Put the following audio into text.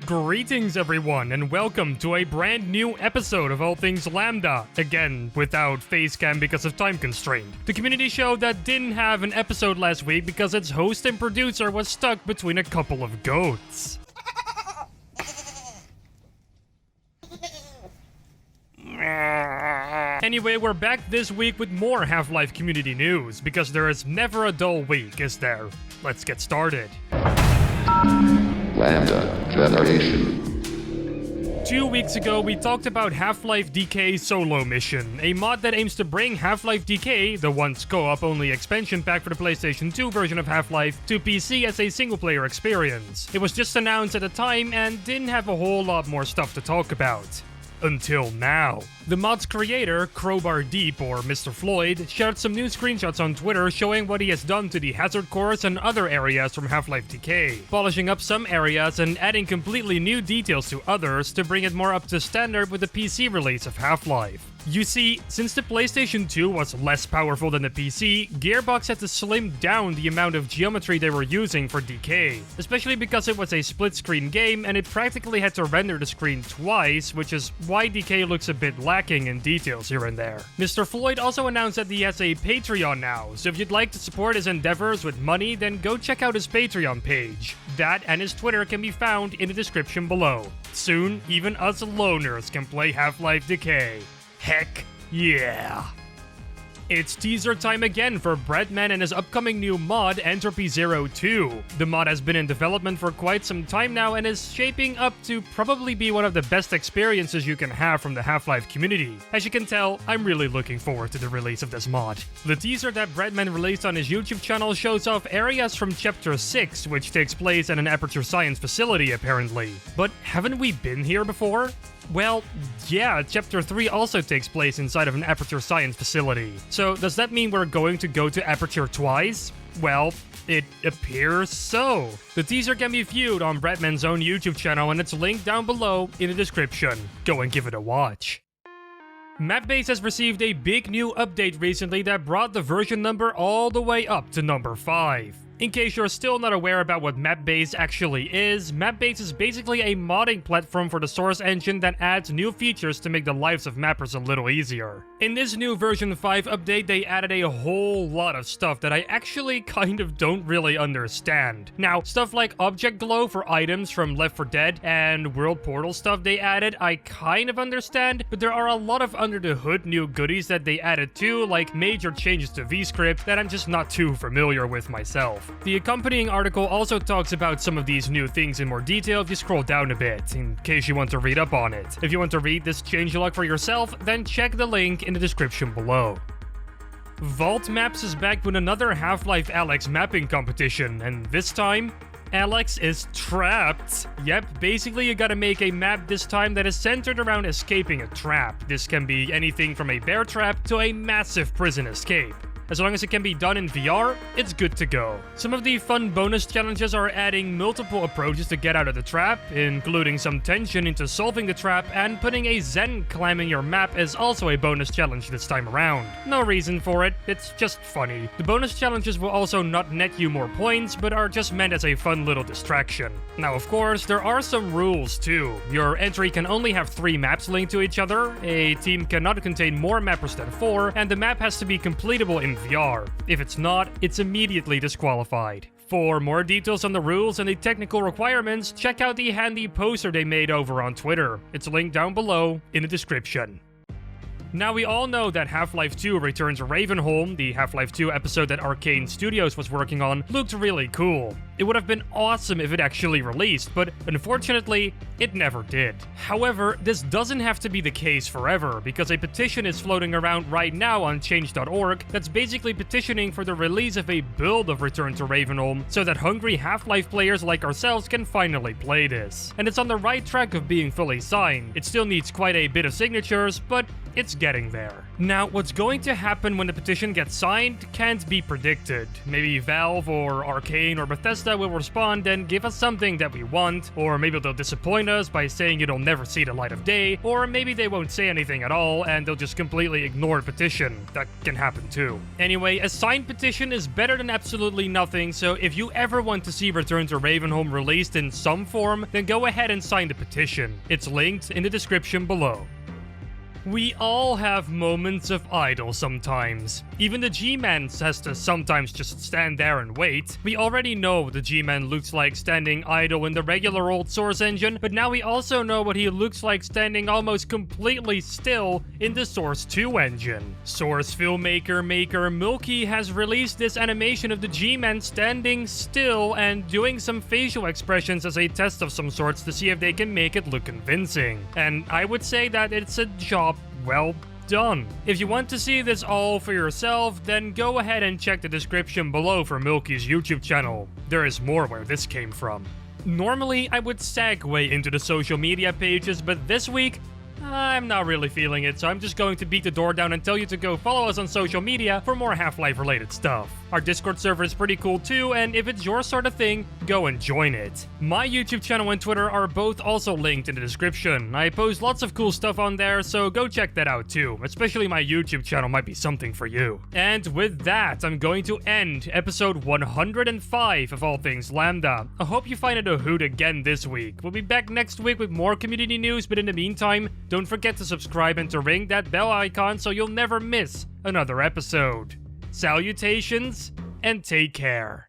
Greetings everyone, and welcome to a brand new episode of All Things Lambda. Again, without facecam because of time constraint. The community show that didn't have an episode last week because its host and producer was stuck between a couple of goats. Anyway, we're back this week with more Half-Life community news, because there is never a dull week, is there? Let's get started. LambdaGeneration. 2 weeks ago, we talked about Half-Life Decay Solo Mission, a mod that aims to bring Half-Life Decay, the once co-op only expansion pack for the PlayStation 2 version of Half-Life, to PC as a single-player experience. It was just announced at the time and didn't have a whole lot more stuff to talk about. Until now. The mod's creator, Crowbar Deep, or Mr. Floyd, shared some new screenshots on Twitter showing what he has done to the hazard cores and other areas from Half-Life Decay, polishing up some areas and adding completely new details to others to bring it more up to standard with the PC release of Half-Life. You see, since the PlayStation 2 was less powerful than the PC, Gearbox had to slim down the amount of geometry they were using for Decay, especially because it was a split-screen game and it practically had to render the screen twice, which is why Decay looks a bit lacking in details here and there. Mr. Floyd also announced that he has a Patreon now, so if you'd like to support his endeavors with money, then go check out his Patreon page. That and his Twitter can be found in the description below. Soon, even us loners can play Half-Life Decay. Heck yeah! It's teaser time again for Breadman and his upcoming new mod, Entropy 02. The mod has been in development for quite some time now and is shaping up to probably be one of the best experiences you can have from the Half-Life community. As you can tell, I'm really looking forward to the release of this mod. The teaser that Breadman released on his YouTube channel shows off areas from Chapter 6, which takes place at an Aperture Science facility apparently. But haven't we been here before? Well, yeah, Chapter 3 also takes place inside of an Aperture Science facility. So does that mean we're going to go to Aperture twice? Well, it appears so. The teaser can be viewed on Breadman's own YouTube channel and it's linked down below in the description. Go and give it a watch. Mapbase has received a big new update recently that brought the version number all the way up to number 5. In case you're still not aware about what Mapbase actually is, Mapbase is basically a modding platform for the Source engine that adds new features to make the lives of mappers a little easier. In this new version 5 update, they added a whole lot of stuff that I actually kind of don't really understand. Now, stuff like object glow for items from Left 4 Dead and World Portal stuff they added, I kind of understand, but there are a lot of under the hood new goodies that they added too, like major changes to VScript that I'm just not too familiar with myself. The accompanying article also talks about some of these new things in more detail if you scroll down a bit, in case you want to read up on it. If you want to read this changelog for yourself, then check the link in the description below. VaultMaps is back with another Half-Life Alyx mapping competition, and this time, Alyx is trapped. Yep, basically you gotta make a map this time that is centered around escaping a trap. This can be anything from a bear trap to a massive prison escape. As long as it can be done in VR, it's good to go. Some of the fun bonus challenges are adding multiple approaches to get out of the trap, including some tension into solving the trap, and putting a Zen clam in your map is also a bonus challenge this time around. No reason for it, it's just funny. The bonus challenges will also not net you more points, but are just meant as a fun little distraction. Now of course, there are some rules too. Your entry can only have 3 maps linked to each other, a team cannot contain more mappers than 4, and the map has to be completable in VR. If it's not, it's immediately disqualified. For more details on the rules and the technical requirements, check out the handy poster they made over on Twitter. It's linked down below in the description. Now, we all know that Half-Life 2 Returns Ravenholm, the Half-Life 2 episode that Arcane Studios was working on, looked really cool. It would have been awesome if it actually released, but unfortunately, it never did. However, this doesn't have to be the case forever, because a petition is floating around right now on change.org that's basically petitioning for the release of a build of Return to Ravenholm so that hungry Half-Life players like ourselves can finally play this. And it's on the right track of being fully signed. It still needs quite a bit of signatures, but it's getting there. Now, what's going to happen when the petition gets signed can't be predicted. Maybe Valve or Arcane or Bethesda that will respond and give us something that we want, or maybe they'll disappoint us by saying it'll never see the light of day, or maybe they won't say anything at all and they'll just completely ignore Petition. That can happen too. Anyway, a signed petition is better than absolutely nothing, so if you ever want to see Return to Ravenholm released in some form, then go ahead and sign the petition. It's linked in the description below. We all have moments of idle sometimes. Even the Gman has to sometimes just stand there and wait. We already know what the Gman looks like standing idle in the regular old Source engine, but now we also know what he looks like standing almost completely still in the Source 2 engine. Source filmmaker Mulky has released this animation of the Gman standing still and doing some facial expressions as a test of some sorts to see if they can make it look convincing. And I would say that it's a job well done. If you want to see this all for yourself, then go ahead and check the description below for Mulky's YouTube channel. There is more where this came from. Normally, I would segue into the social media pages, but this week, I'm not really feeling it, so I'm just going to beat the door down and tell you to go follow us on social media for more Half-Life related stuff. Our Discord server is pretty cool too, and if it's your sort of thing, go and join it. My YouTube channel and Twitter are both also linked in the description. I post lots of cool stuff on there, so go check that out too. Especially my YouTube channel might be something for you. And with that, I'm going to end episode 105 of All Things Lambda. I hope you find it a hoot again this week. We'll be back next week with more community news, but in the meantime, don't forget to subscribe and to ring that bell icon so you'll never miss another episode. Salutations, and take care.